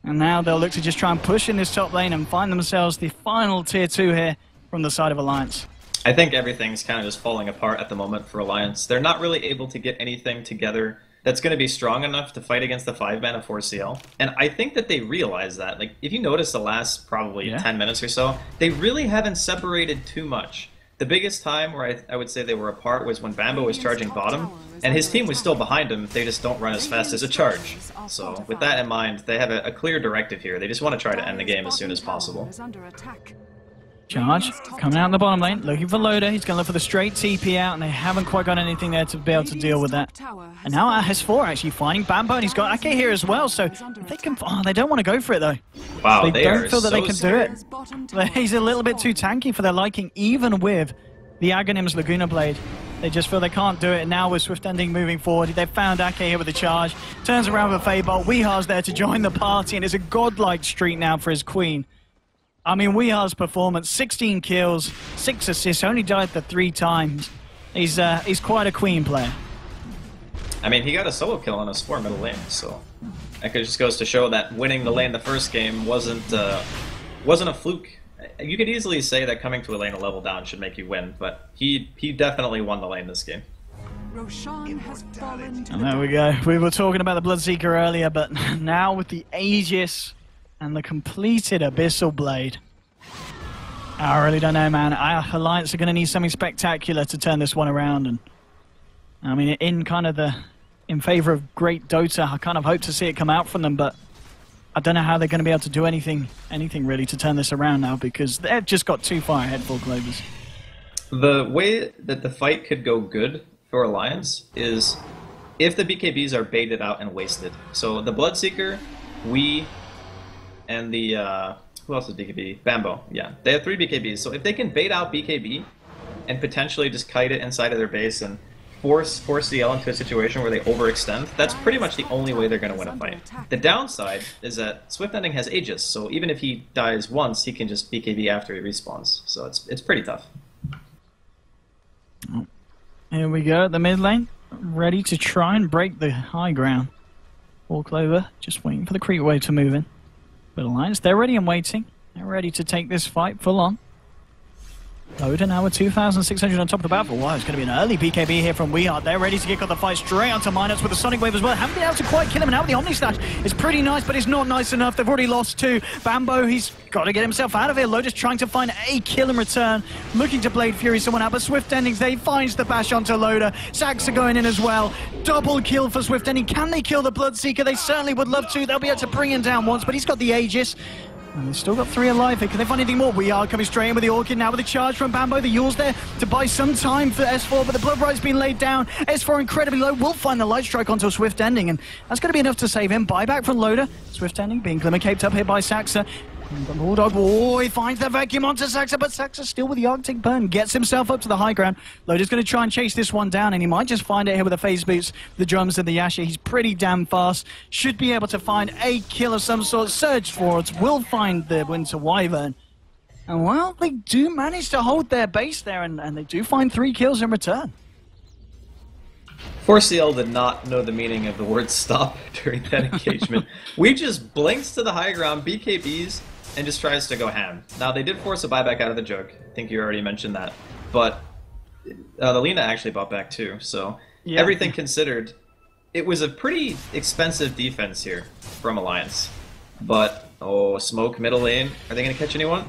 And now they'll look to just try and push in this top lane and find themselves the final tier 2 here from the side of Alliance. I think everything's kind of just falling apart at the moment for Alliance. They're not really able to get anything together that's going to be strong enough to fight against the 5-mana 4CL. And I think that they realize that. Like, if you notice the last probably 10 minutes or so, they really haven't separated too much. The biggest time where I would say they were apart was when Bambo was charging bottom, and his team was still behind him. They just don't run as fast as a charge. So with that in mind, they have a clear directive here. They just want to try to end the game as soon as possible. Charge, coming out in the bottom lane, looking for Loader. He's going to look for the straight TP out, and they haven't quite got anything there to be able to deal with that. And now S4 actually finding Bambo, and he's got Ake here as well, so they can... Oh, they don't want to go for it, though. Wow, they don't feel that they can do it. He's a little bit too tanky for their liking, even with the Aghanim's Laguna Blade. They just feel they can't do it. Now with Swift Ending moving forward, they've found Ake here with the charge. Turns around with a Feybolt. Weehar's there to join the party, and it's a godlike streak now for his queen. I mean, Weehar's performance, 16 kills, 6 assists, only died the 3 times. He's quite a queen player. I mean, he got a solo kill on his 4 middle lane, so that just goes to show that winning the lane the first game wasn't a fluke. You could easily say that coming to a lane a level down should make you win, but he definitely won the lane this game. And there we go. We were talking about the Bloodseeker earlier, but now with the Aegis and the completed Abyssal Blade. I really don't know, man. Alliance are going to need something spectacular to turn this one around. And I mean, in favor of great Dota, I kind of hope to see it come out from them, but I don't know how they're going to be able to do anything really to turn this around now, because they've just got too far ahead for Clovers. The way that the fight could go good for Alliance is if the BKBs are baited out and wasted. So the Bloodseeker, and the, who else is BKB? Bambo, yeah. They have 3 BKBs, so if they can bait out BKB and potentially just kite it inside of their base and force CL into a situation where they overextend, that's pretty much the only way they're going to win a fight. The downside is that Swift Ending has Aegis, so even if he dies once, he can just BKB after he respawns, so it's pretty tough. Here we go at the mid lane, ready to try and break the high ground. All Clover, just waiting for the creep wave to move in. But Alliance, they're ready and waiting. They're ready to take this fight full on. Loader now with 2,600 on top of the battle. Wow, it's going to be an early BKB here from Weehart. They're ready to kick off the fight straight onto Minus with the Sonic Wave as well. Haven't been able to quite kill him, and now with the Omni Slash. It's pretty nice, but it's not nice enough. They've already lost 2. Bambo, he's got to get himself out of here. Loader's trying to find a kill in return. Looking to Blade Fury someone out, but Swift Endings, they finds the bash onto Loader. Sax are going in as well. Double kill for Swift Ending. Can they kill the Bloodseeker? They certainly would love to. They'll be able to bring him down once, but he's got the Aegis. And they've still got 3 alive here. Can they find anything more? We are coming straight in with the Orchid now with a charge from Bambo. The Yule's there to buy some time for S4, but the Blood Right's been laid down. S4 incredibly low. Will find the Light Strike onto a Swift Ending, and that's going to be enough to save him. Buyback from Loader. Swift Ending being Glimmer Caped up here by Saxa. The Bulldog, oh, he finds the vacuum onto Saxa, but Saxa still with the Arctic Burn, gets himself up to the high ground. Loader's going to try and chase this one down, and he might just find it here with the Phase Boots, the drums, and the Yasha. He's pretty damn fast. Should be able to find a kill of some sort. Surge forwards, will find the Winter Wyvern. And well, they do manage to hold their base there, and they do find 3 kills in return. 4CL did not know the meaning of the word stop during that engagement. We just blinks to the high ground, BKBs, and just tries to go ham. Now, they did force a buyback out of the joke. I think you already mentioned that. But the Lina actually bought back too, so yeah. Everything considered, it was a pretty expensive defense here from Alliance. But, oh, smoke middle lane. Are they going to catch anyone?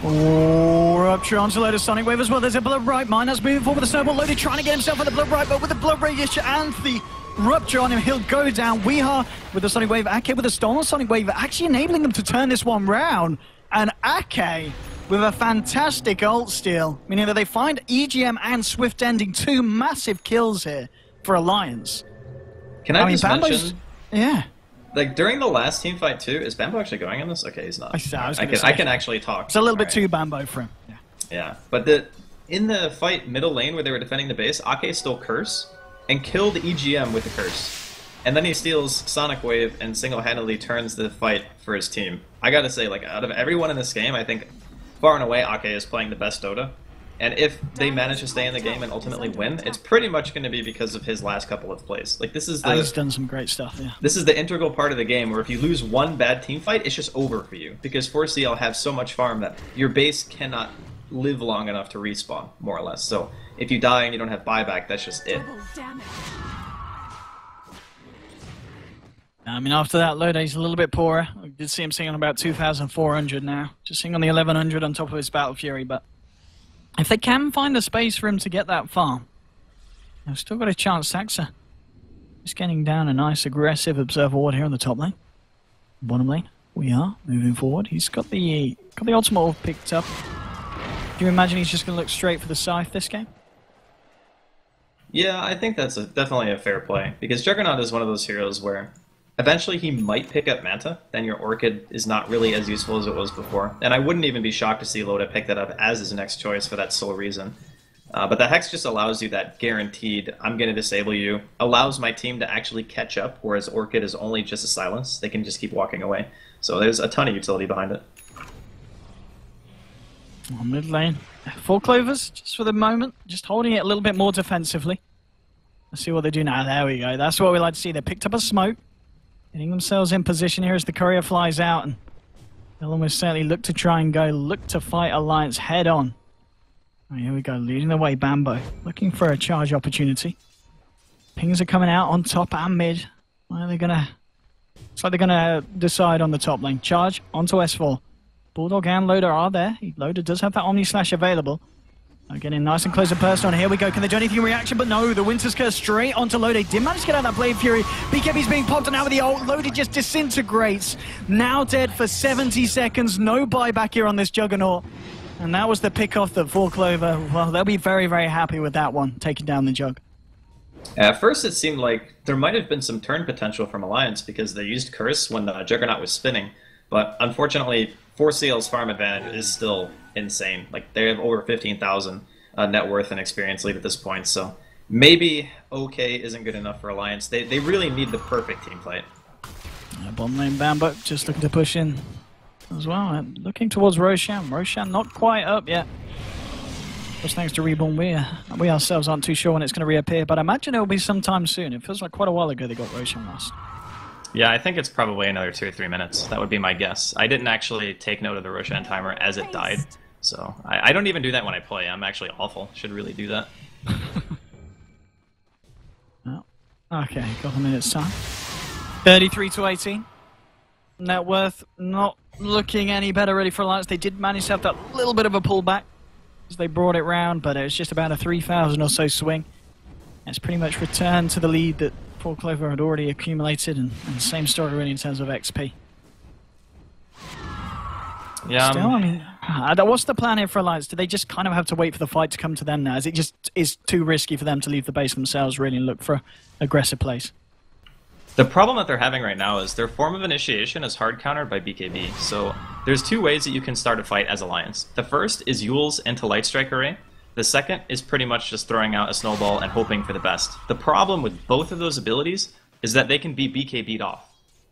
Oh, Rupture onto Loader Sonic Wave as well. There's a Blood Right. Minus moving forward with the Snowball. Loader trying to get himself on the Blood Right, but with the Blood Radius and the Rupture on him, he'll go down. Weeha with the Sonic Wave. Ake with the stolen Sonic Wave, actually enabling them to turn this one round. And Ake with a fantastic ult steal, meaning that they find EGM and Swift Ending, 2 massive kills here for Alliance. Can I just mention? Yeah. Like, during the last team fight too, is Bambo actually going on this? Okay, he's not. I can actually talk. It's a little bit too Bambo for him. Yeah. Yeah, but in the fight middle lane where they were defending the base, Ake stole Curse and killed EGM with the Curse. And then he steals Sonic Wave and single-handedly turns the fight for his team. I gotta say, like, out of everyone in this game, I think far and away Ake is playing the best Dota. And if they manage to stay in the game and ultimately win, it's pretty much going to be because of his last couple of plays. Like, this is the... he's done some great stuff, yeah. This is the integral part of the game where if you lose one bad team fight, it's just over for you. Because 4CL have so much farm that your base cannot live long enough to respawn, more or less. So if you die and you don't have buyback, that's just it. I mean, after that, Loday's a little bit poorer. I did see him sing on about 2,400 now. Just sing on the 1,100 on top of his Battle Fury, but if they can find the space for him to get that farm, they've still got a chance. Saxa just getting down a nice aggressive Observer Ward here on the top lane. Bottom lane, we are moving forward. He's got the ultimate orb picked up. Do you imagine he's just going to look straight for the Scythe this game? Yeah, I think that's definitely a fair play, because Juggernaut is one of those heroes where eventually he might pick up Manta, then your Orchid is not really as useful as it was before. And I wouldn't even be shocked to see Loda pick that up as his next choice for that sole reason. But the Hex just allows you that guaranteed, I'm going to disable you, allows my team to actually catch up, whereas Orchid is only just a silence. They can just keep walking away. So there's a ton of utility behind it. On mid lane, 4 Clovers, just for the moment, just holding it a little bit more defensively. Let's see what they do now. There we go. That's what we like to see. They picked up a smoke, getting themselves in position here as the courier flies out, and they'll almost certainly look to try and look to fight Alliance head on. Oh, here we go, leading the way, Bambo, looking for a charge opportunity. Pings are coming out on top and mid. Well, they're gonna... Looks like they're gonna decide on the top lane. Charge onto S4. Bulldog and Loda are there. Loda does have that Omni Slash available. Getting nice and close to Person. Here we go. Can they do anything in reaction? But no, the Winter's Curse straight onto Loda. Did manage to get out that Blade Fury. BKB's being popped and out with the ult. Loda just disintegrates. Now dead for 70 seconds. No buyback here on this Juggernaut. And that was the pick off that 4 Clover. Well, they'll be very, very happy with that one, taking down the Jug. At first it seemed like there might have been some turn potential from Alliance because they used Curse when the Juggernaut was spinning. But unfortunately, 4CL's farm advantage is still insane. Like, they have over 15,000 net worth and experience lead at this point, so maybe OK isn't good enough for Alliance. They really need the perfect team fight. Bottom lane Bambo just looking to push in as well. And looking towards Roshan. Roshan not quite up yet. Just thanks to Reborn, we ourselves aren't too sure when it's going to reappear, but I imagine it'll be sometime soon. It feels like quite a while ago they got Roshan lost. Yeah, I think it's probably another 2 or 3 minutes. That would be my guess. I didn't actually take note of the Roshan timer as it died, so I don't even do that when I play. I'm actually awful. Should really do that. Oh, okay, got a minute's time. 33 to 18. Net worth not looking any better ready for Alliance. They did manage to have that little bit of a pullback as they brought it round, but it was just about a 3,000 or so swing. It's pretty much returned to the lead that 4 Clover had already accumulated, and same story really in terms of XP. Yeah. Still, I mean, what's the plan here for Alliance? Do they just kind of have to wait for the fight to come to them now? Is it just too risky for them to leave the base themselves really and look for aggressive plays? The problem that they're having right now is their form of initiation is hard countered by BKB. So there's 2 ways that you can start a fight as Alliance. The first is Yule's into Light Strike Array. The second is pretty much just throwing out a snowball and hoping for the best. The problem with both of those abilities is that they can be BKB'd off.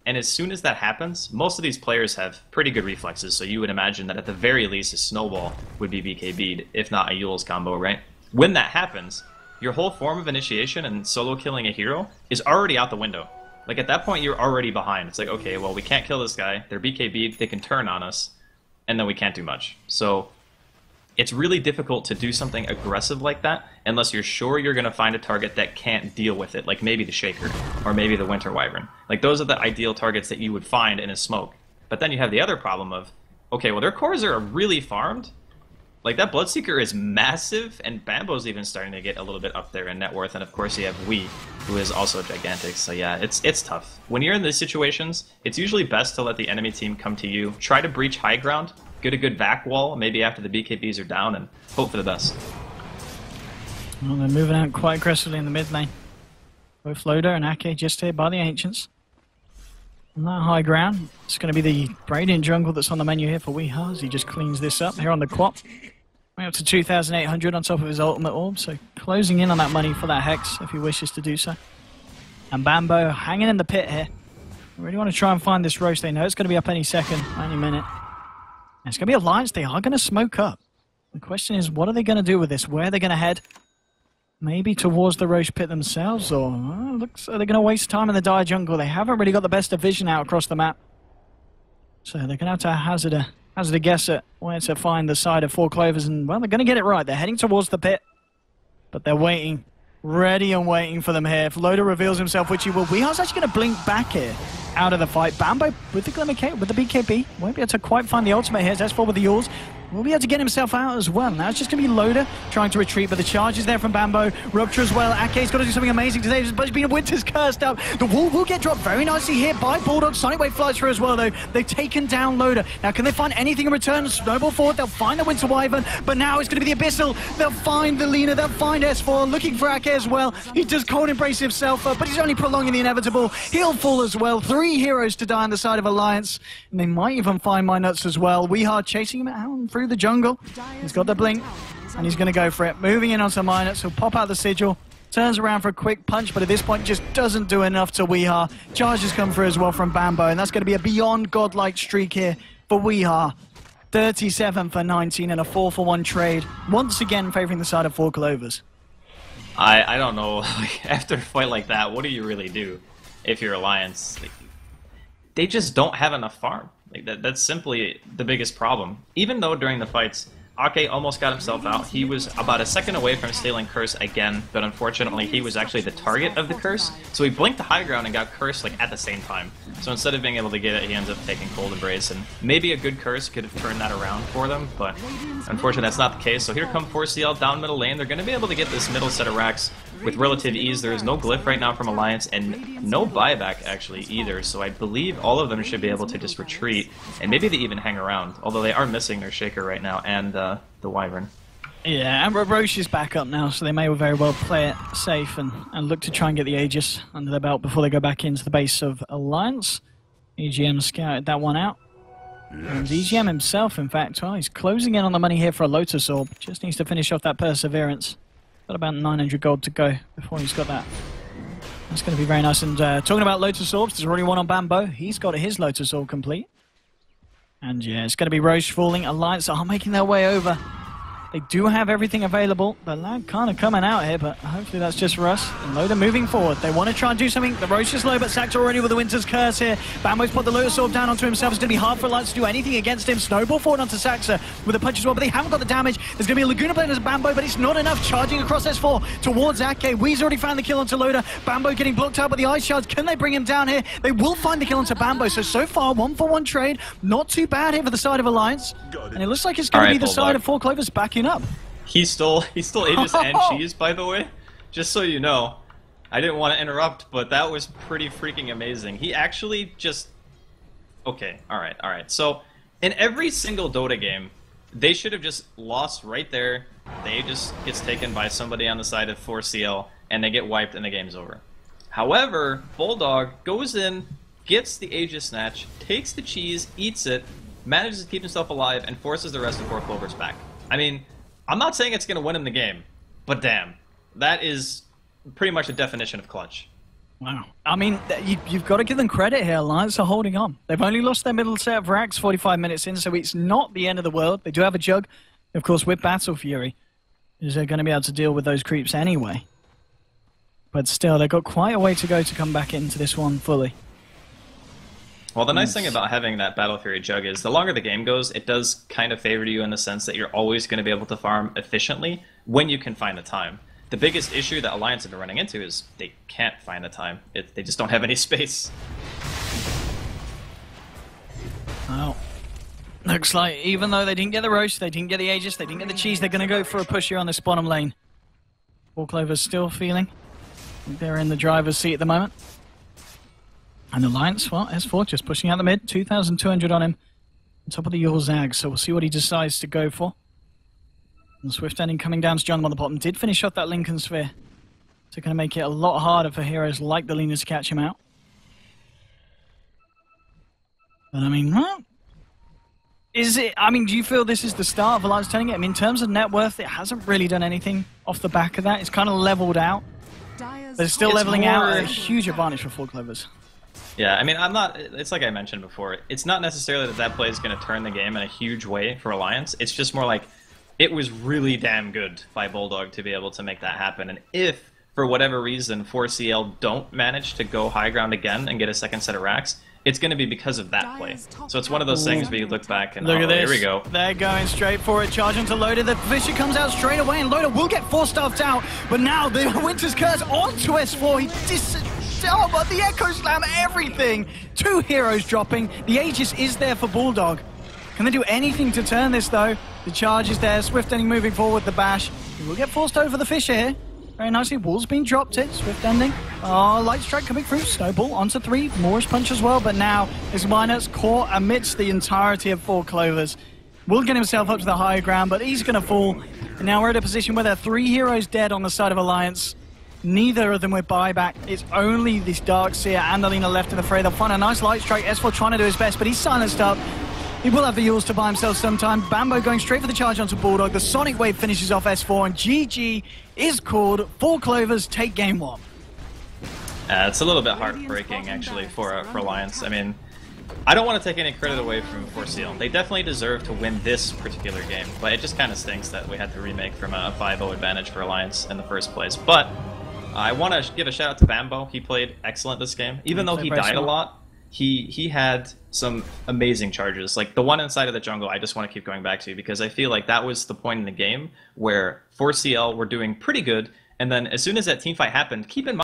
And as soon as that happens, most of these players have pretty good reflexes, so you would imagine that at the very least a snowball would be BKB'd, if not a Yule's combo, right? When that happens, your whole form of initiation and solo killing a hero is already out the window. Like, at that point, you're already behind. It's like, okay, well, we can't kill this guy. They're BKB'd, they can turn on us, and then we can't do much. So it's really difficult to do something aggressive like that unless you're sure you're going to find a target that can't deal with it, like maybe the Shaker or maybe the Winter Wyvern. Like, those are the ideal targets that you would find in a smoke. But then you have the other problem of, okay, well, their cores are really farmed. Like, that Bloodseeker is massive, and Bambo's even starting to get a little bit up there in net worth, and of course you have Wii, who is also gigantic, so yeah, it's tough. When you're in these situations, it's usually best to let the enemy team come to you, try to breach high ground, get a good back wall, maybe after the BKBs are down, and hope for the best. Well, they're moving out quite aggressively in the mid lane. Both Loda and Ake just hit by the Ancients. On that high ground, it's going to be the Radiant jungle that's on the menu here for Weeha as he just cleans this up here on the Quap. Way up to 2,800 on top of his ultimate orb, so closing in on that money for that Hex if he wishes to do so. And Bambo hanging in the pit here. They really want to try and find this Roche. They know it's going to be up any second, any minute. And it's going to be Alliance. They are going to smoke up. The question is, what are they going to do with this? Where are they going to head? Maybe towards the Roche pit themselves, or are they going to waste time in the Dire jungle? They haven't really got the best of vision out across the map. So they're going to have to hazard a guess at where to find the side of 4 Clovers, and well, they're going to get it right. They're heading towards the pit, but they're waiting, ready and waiting for them here. If Loda reveals himself, which he will, Weeha's actually going to blink back here. out of the fight. Bambo with the BKB won't be able to quite find the ultimate here. S4 with the Yules will be able to get himself out as well. Now it's just going to be Loda trying to retreat, but the charge is there from Bambo. Rupture as well. Ake's got to do something amazing today, but it's been Winter's cursed up. The wall will get dropped very nicely here by Bulldog. Sonic Wave flies through as well, though. They've taken down Loda. Now, can they find anything in return? Snowball forward. They'll find the Winter Wyvern, but now it's going to be the Abyssal. They'll find the Lina. They'll find S4. Looking for Ake as well. He does cold embrace himself, but he's only prolonging the inevitable. He'll fall as well. 3 heroes to die on the side of Alliance, and they might even find My Nuts as well. Weehard chasing him out through the jungle. He's got the blink, and he's going to go for it. Moving in onto My Nuts, he'll pop out the sigil, turns around for a quick punch, but at this point just doesn't do enough to Weehar. Charges come through as well from Bambo, and that's going to be a beyond godlike streak here for Weehar. 37 for 19 and a 4-for-1 trade, once again favoring the side of 4 Clovers. I don't know, after a fight like that, what do you really do if you're Alliance? They just don't have enough farm. That's simply the biggest problem. Even though during the fights, Ake almost got himself out. He was about a second away from stealing Curse again, but unfortunately he was actually the target of the Curse. So he blinked the high ground and got Curse at the same time. So instead of being able to get it, he ends up taking Cold Embrace, and maybe a good Curse could have turned that around for them, but unfortunately that's not the case. So here come 4CL down middle lane. They're going to be able to get this middle set of racks with relative ease. There is no glyph right now from Alliance, and no buyback actually either, so I believe all of them should be able to just retreat, and maybe they even hang around, although they are missing their Shaker right now and the Wyvern. Yeah, and Roche is back up now, so they may very well play it safe and look to try and get the Aegis under their belt before they go back into the base of Alliance. EGM scouted that one out. Yes. And EGM himself, in fact, well, he's closing in on the money here for a Lotus Orb. Just needs to finish off that Perseverance. Got about 900 gold to go before he's got that. That's going to be very nice. And talking about Lotus Orbs, there's already one on Bambo. He's got his Lotus Orb complete. And yeah, it's going to be Roche falling. Alliance are making their way over. They do have everything available. The lag kind of coming out here, but hopefully that's just for us. And Loda moving forward. They want to try and do something. The Roche is low, but Sacked already with the Winter's Curse here. Bambo's put the Lotus Orb down onto himself. It's going to be hard for Alliance to do anything against him. Snowball forward onto Saxa with a punch as well, but they haven't got the damage. There's going to be a Laguna Blade as Bambo, but it's not enough. Charging across S4 towards Ake. Wee's already found the kill onto Loda. Bambo getting blocked out by the Ice Shards. Can they bring him down here? They will find the kill onto Bambo. So far, 1-for-1 trade. Not too bad here for the side of Alliance. And it looks like it's going to be the side of 4 Clovers backing up. He stole Aegis and Cheese, by the way. Just so you know. I didn't want to interrupt, but that was pretty freaking amazing. He actually just... Okay, alright. So, in every single Dota game, they should have just lost right there. The Aegis gets taken by somebody on the side of 4CL, and they get wiped and the game's over. However, Bulldog goes in, gets the Aegis Snatch, takes the cheese, eats it, manages to keep himself alive, and forces the rest of 4 Clovers back. I mean... I'm not saying it's going to win him the game, but damn, that is pretty much the definition of clutch. Wow. I mean, you've got to give them credit here. Alliance are holding on. They've only lost their middle set of racks 45 minutes in, so it's not the end of the world. They do have a jug, of course, with Battle Fury. Is they're going to be able to deal with those creeps anyway. But still, they've got quite a way to go to come back into this one fully. Well, the nice thing about having that Battle Fury jug is the longer the game goes, it does kind of favor you in the sense that you're always going to be able to farm efficiently when you can find the time. The biggest issue that Alliance have been running into is they can't find the time. They just don't have any space. Well, looks like even though they didn't get the Roche, they didn't get the Aegis, they didn't get the cheese, they're going to go for a push here on this bottom lane. 4 Clovers still feeling they're in the driver's seat at the moment. And Alliance, well, S4 just pushing out the mid, 2,200 on him, on top of the Yule Zag, so we'll see what he decides to go for. And Swift Ending coming down to jungle on the bottom, did finish off that Lincoln Sphere, so going to make it a lot harder for heroes like the Lina to catch him out. But I mean, well, do you feel this is the start of Alliance turning it? I mean, in terms of net worth, it hasn't really done anything off the back of that. It's kind of leveled out, but it's still leveling out a huge advantage for 4 Clovers. Yeah, I mean, it's like I mentioned before, it's not necessarily that play is going to turn the game in a huge way for Alliance, it's just more like, it was really damn good by Bulldog to be able to make that happen, and if, for whatever reason, 4CL don't manage to go high ground again and get a second set of racks, it's going to be because of that play. So it's one of those things where you look back and, look at this. Here we go. They're going straight for it, charging to Loda. The Fisher comes out straight away, and Loda will get 4-staffed out, but now the Winter's Curse onto S4. Oh, but the Echo Slam, everything! 2 heroes dropping. The Aegis is there for Bulldog. Can they do anything to turn this, though? The charge is there. Swift Ending moving forward, the bash. He will get forced over the Fisher here. Very nicely. Wall's been dropped it. Swift Ending. Oh, Light Strike coming through. Snowball onto 3. Moorish Punch as well, but now is Minus caught amidst the entirety of 4 Clovers. Will get himself up to the higher ground, but he's going to fall. And now we're at a position where there are 3 heroes dead on the side of Alliance. Neither of them with buyback. It's only this Darkseer and Alina left in the fray. They'll find a nice Light Strike. S4 trying to do his best, but he's silenced up. He will have the Yules to buy himself sometime. Bambo going straight for the charge onto Bulldog. The Sonic Wave finishes off S4, and GG is called. 4 Clovers take game 1. It's a little bit heartbreaking, actually, for Alliance. I mean, I don't want to take any credit away from 4CL. They definitely deserve to win this particular game, but it just kind of stinks that we had to remake from a 5-0 advantage for Alliance in the first place. But I want to give a shout out to Bambo. He played excellent this game. Even though he died a lot, he had some amazing charges. Like the one inside of the jungle, I just want to keep going back to, because I feel like that was the point in the game where 4CL were doing pretty good, and then as soon as that team fight happened, keep in mind